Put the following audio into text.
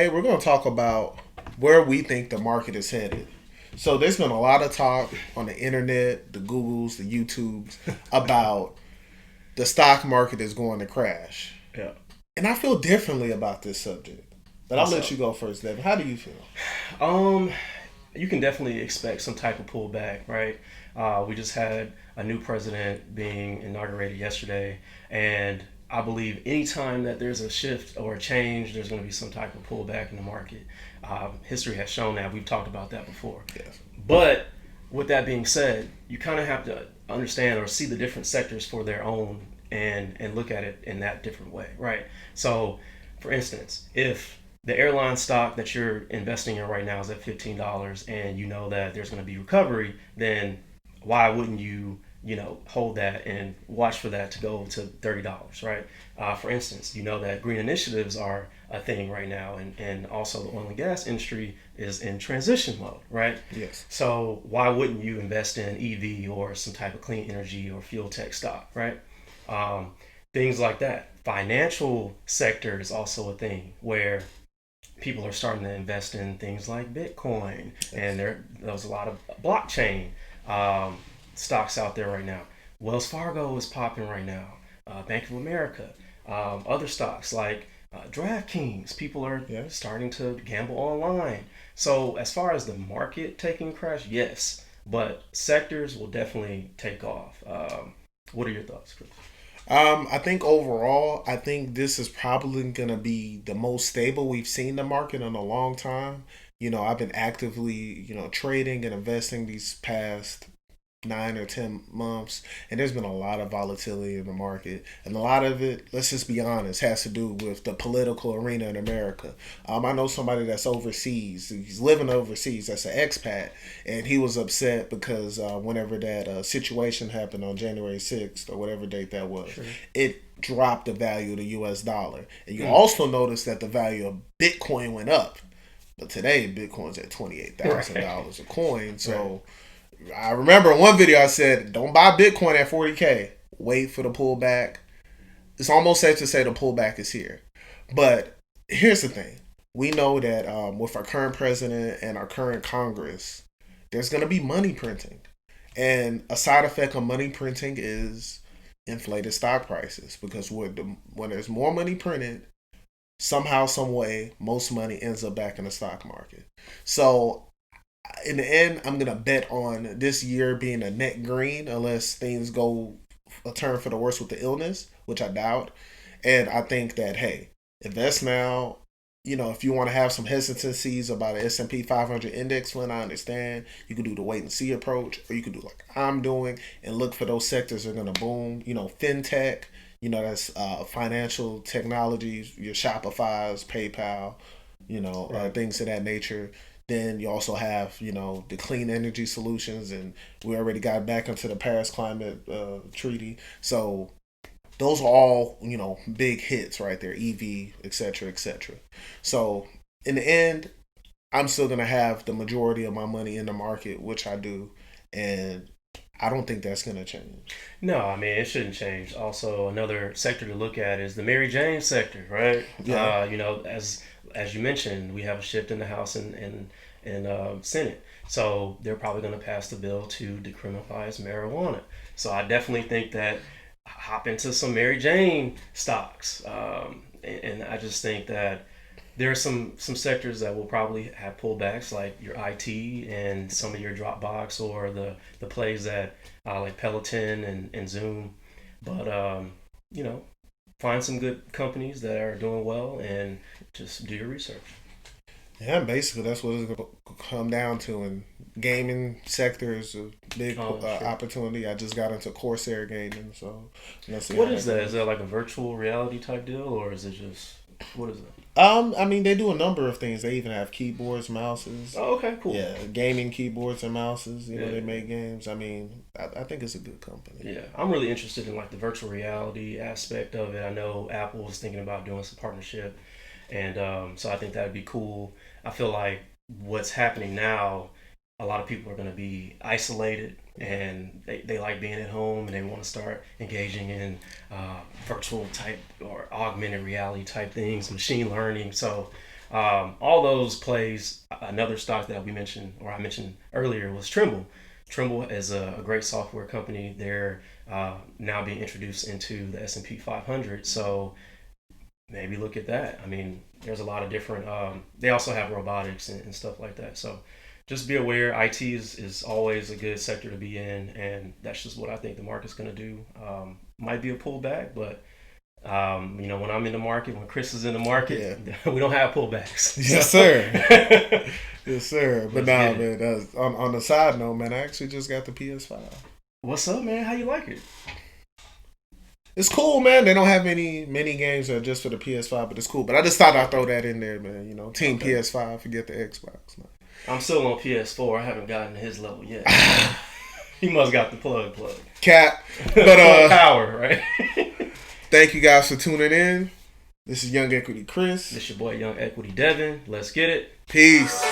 today we're going to talk about where we think the market is headed. So there's been a lot of talk on the internet, the Googles, the YouTubes about the stock market is going to crash. Yeah. And I feel differently about this subject. But I'll What's let up? you go first, Devin. How do you feel? Um, you can definitely expect some type of pullback, right? We just had a new president being inaugurated yesterday, and I believe anytime that there's a shift or a change, there's going to be some type of pullback in the market. History has shown that. We've talked about that before. Yes. But with that being said, you kind of have to understand or see the different sectors for their own and look at it in that different way, right? So, for instance, if the airline stock that you're investing in right now is at $15 and you know that there's going to be recovery, then why wouldn't you hold that and watch for that to go to $30, right? For instance, you know that green initiatives are a thing right now, and also the oil and gas industry is in transition mode, right? Yes. So why wouldn't you invest in EV or some type of clean energy or fuel tech stock, right? Um, Things like that. Financial sector is also a thing where people are starting to invest in things like Bitcoin, and Yes. there's a lot of blockchain um, stocks out there right now. Wells Fargo is popping right now. Bank of America, other stocks like DraftKings. People are Yes. starting to gamble online. So as far as the market taking a crash, yes, but sectors will definitely take off. What are your thoughts, Chris? I think overall, I think this is probably going to be the most stable we've seen the market in a long time. I've been actively, trading and investing these past 9 or 10 months, and there's been a lot of volatility in the market, and a lot of it, let's just be honest, has to do with the political arena in America. I know somebody that's overseas, he's living overseas, that's an expat, and he was upset because whenever that situation happened on January 6th or whatever date that was, Sure. it dropped the value of the US dollar. And you Mm. also notice that the value of Bitcoin went up. But today, Bitcoin's at Right. $28,000 a coin. Right. So I remember in one video I said, don't buy Bitcoin at 40K. Wait for the pullback. It's almost safe to say the pullback is here. But here's the thing. We know that with our current president and our current Congress, there's going to be money printing. And a side effect of money printing is inflated stock prices because when there's more money printed, somehow, some way, most money ends up back in the stock market. So in the end, I'm gonna bet on this year being a net green unless things go a turn for the worse with the illness, which I doubt. And I think that hey, invest now. If you want to have some hesitancies about an S&P 500 index fund, I understand. You could do the wait and see approach, or you could do like I'm doing and look for those sectors that are gonna boom. Fintech. That's financial technologies, your Shopify's, PayPal. Right. Things of that nature. Then you also have, the clean energy solutions, and we already got back into the Paris Climate Treaty. So those are all, big hits right there, EV, et cetera, et cetera. So in the end, I'm still going to have the majority of my money in the market, which I do. And I don't think that's going to change. No, I mean it shouldn't change. Also, another sector to look at is the Mary Jane sector, right? Yeah. As you mentioned, we have a shift in the House and Senate, so they're probably going to pass the bill to decriminalize marijuana. So I definitely think that hop into some Mary Jane stocks, and I just think that there are some sectors that will probably have pullbacks, like your IT and some of your Dropbox or the plays that like Peloton and Zoom. But you know, find some good companies that are doing well and just do your research. Yeah, basically that's what it's gonna come down to. And gaming sector is a big Oh, sure. opportunity. I just got into Corsair gaming, so let's see how What that is that? Is goes. that like a virtual reality type deal, or is it just what is it? I mean, they do a number of things. They even have keyboards, mouses. Oh, okay, cool. Yeah, gaming keyboards and mouses. They Yeah, make games. I mean, I think it's a good company. yeah. I'm really interested in like the virtual reality aspect of it. I know Apple is thinking about doing some partnership, and so I think that'd be cool. I feel like what's happening now, a lot of people are going to be isolated Yeah. and they like being at home and they want to start engaging in virtual type or augmented reality type things, machine learning. So All those plays. Another stock that we mentioned, or I mentioned earlier, was Trimble. Trimble is a great software company. They're now being introduced into the S&P 500. So maybe look at that. I mean, there's a lot of different. They also have robotics and stuff like that. So just be aware. IT is always a good sector to be in, and that's just what I think the market's going to do. Might be a pullback, but when I'm in the market, when Chris is in the market, we don't have pullbacks. Yes, sir. Yes, sir. But nah, man. On the side note, man, I actually just got the PS5. What's up, man? How you like it? It's cool, man. They don't have many games that are just for the PS5, but it's cool. But I just thought I'd throw that in there, man. Team okay. PS5, forget the Xbox. Man. I'm still on PS4. I haven't gotten to his level yet. He must got the plug. Cap. But power, right? Thank you guys for tuning in. This is Young Equity Chris. This your boy Young Equity Devin. Let's get it. Peace.